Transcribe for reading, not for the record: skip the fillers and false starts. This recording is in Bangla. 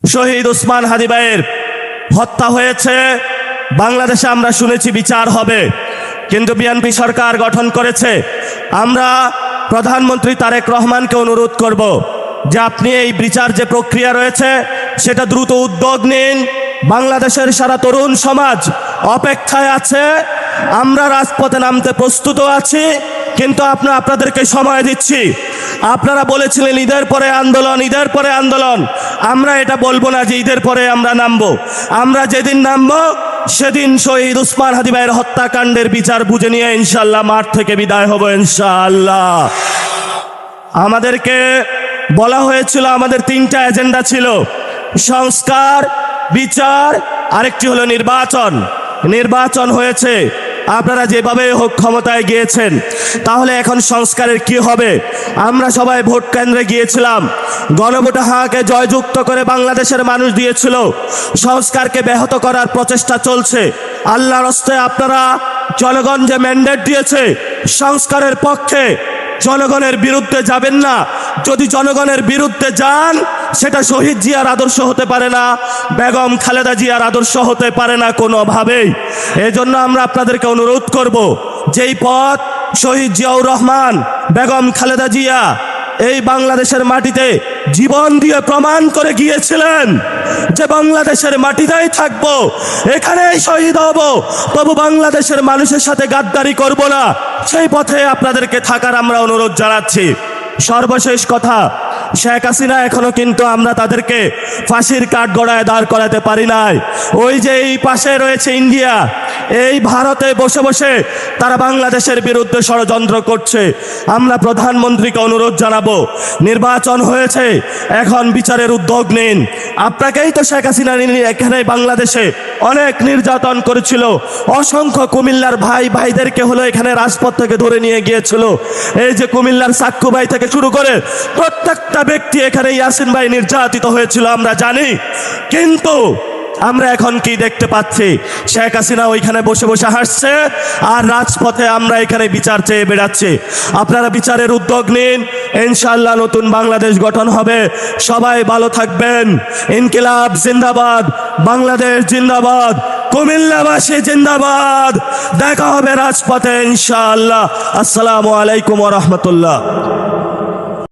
শহীদ ওসমান হাদি ভাইয়ের হত্যা হয়েছে, বাংলাদেশে আমরা শুনেছি বিচার হবে, কিন্তু বিএনপি সরকার গঠন করেছে। আমরা প্রধানমন্ত্রী তারেক রহমানকে অনুরোধ করব যে আপনি এই বিচার যে প্রক্রিয়া রয়েছে সেটা দ্রুত উদ্যোগ নিন। বাংলাদেশের সারা তরুণ সমাজ অপেক্ষায় আছে, আমরা রাজপথে নামতে প্রস্তুত আছি, কিন্তু আপনাদেরকে সময় দিচ্ছি। আপনারা বলেছিলেন ঈদের পরে আন্দোলন, ঈদের পরে আন্দোলন। আমরা এটা বলবো না যে ঈদের পরে আমরা নামবো। আমরা যেদিন নামবো সেদিন শহীদ ওসমান হাদি ভাইয়ের হত্যাকাণ্ডের বিচার বুঝে নিয়ে ইনশাআল্লাহ মাঠ থেকে বিদায় হব ইনশাআল্লাহ। আমাদেরকে বলা হয়েছিল আমাদের 3টা এজেন্ডা ছিল, সংস্কার, বিচার, আরেকটি হলো নির্বাচন। নির্বাচন হয়েছে, আপনারা যেভাবে হোক ক্ষমতায় গিয়েছেন, তাহলে এখন সংস্কারের কি হবে? আমরা সবাই ভোট কেন্দ্রে গিয়েছিলাম, গণভোটে হাঁকে জয়যুক্ত করে বাংলাদেশের মানুষ দিয়েছিল। সংস্কারকে ব্যাহত করার প্রচেষ্টা চলছে। আল্লাহর হস্তে আপনারা জনগণ যে ম্যান্ডেট দিয়েছে সংস্কারের পক্ষে, জনগণের বিরুদ্ধে যাবেন না। যদি জনগণের বিরুদ্ধে যান সেটা শহীদ জিয়ার আদর্শ হতে পারে না, বেগম খালেদা জিয়ার আদর্শ হতে পারে না কোনোভাবেই। এজন্য আমরা আপনাদেরকে অনুরোধ করব, যেই পথ শহীদ জিয়াউর রহমান, বেগম খালেদা জিয়া এই বাংলাদেশের মাটিতে জীবন দিয়ে প্রমাণ করে গিয়েছিলেন যে বাংলাদেশের মাটিতেই থাকবো, এখানেই শহীদ হব, তবু বাংলাদেশের মানুষের সাথে গাদ্দারি করব না, সেই পথে আপনাদেরকে থাকার আমরা অনুরোধ জানাচ্ছি। সর্বশেষ কথা, শেখ হাসিনা এখনো কিন্তু আমরা তাদেরকে ফাঁসির কাঠগড়ায় দাঁড় করাতে পারি নাই। ওই যে এই পাশে রয়েছে ইন্ডিয়া, এই ভারতে বসে বসে তারা বাংলাদেশের বিরুদ্ধে ষড়যন্ত্র করছে। আমরা প্রধানমন্ত্রীকে অনুরোধ জানাবো, নির্বাচন হয়েছে, এখন বিচারের উদ্যোগ নিন। আপনাকেই তো শেখ হাসিনা এখানে বাংলাদেশে অনেক নির্যাতন করেছিল, অসংখ্য কুমিল্লার ভাইদেরকে হলো এখানে রাজপথ থেকে ধরে নিয়ে গিয়েছিল। এই যে কুমিল্লার সাক্কু ভাই থেকে শুরু করে প্রত্যেকটা ব্যক্তি এখানে ইয়াসিন ভাই নির্যাতিত হয়েছিল আমরা জানি। কিন্তু আমরা এখন কি দেখতে পাচ্ছি? শেখ হাসিনা ওইখানে বসে বসে হাসছে, আর রাজপথে আমরা এখানে বিচার চেয়ে বেড়াচ্ছি। আপনারা বিচারের উদ্যোগ নিন, ইনশাআল্লাহ নতুন বাংলাদেশ গঠন হবে। সবাই ভালো থাকবেন। ইনকিলাব জিন্দাবাদ, বাংলাদেশ জিন্দাবাদ, কুমিল্লাবাসী জিন্দাবাদ। দেখা হবে রাজপথে ইনশাআল্লাহ। আসসালামু আলাইকুম ওয়া রাহমাতুল্লাহ।